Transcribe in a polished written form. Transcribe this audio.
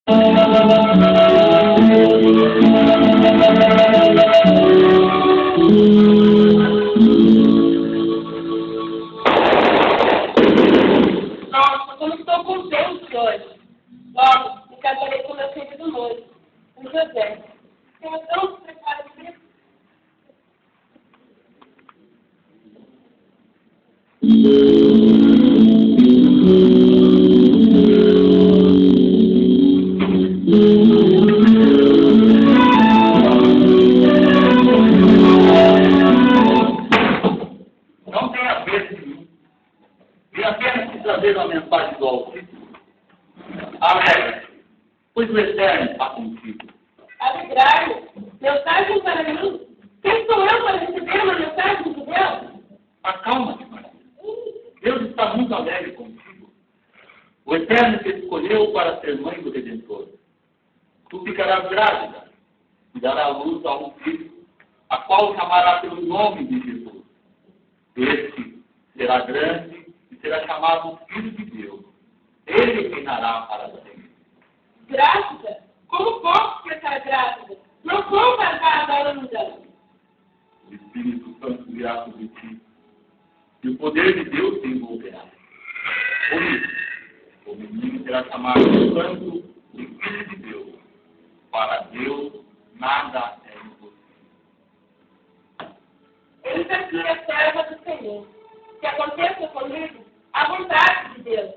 Nossa, como estou contente hoje. Logo, me casarei com meu filho do noivo, o José. Tenho tanto preparo para isso. Não tem a ver comigo. Vim apenas te trazer uma mensagem do Altíssimo. Alegre, pois o Eterno está contigo. Alegrai-me, mensagem para mim. Quem sou eu para receber uma mensagem de Deus? Acalma-te, Maria. Deus está muito alegre contigo. O Eterno te escolheu para ser mãe do Redentor. Tu ficarás grávida e dará à luz a um filho, a qual chamará pelo nome de Jesus. Este será grande e será chamado Filho de Deus. Ele reinará para sempre. Grávida? Como posso ficar grávida? Não sou casada ainda. O Espírito Santo virá sobre ti e o poder de Deus te envolverá. Por isso, o menino será chamado Santo e Filho de Deus. Para Deus nada é impossível. Eis aqui a serva do Senhor. Que aconteça comigo a vontade de Deus.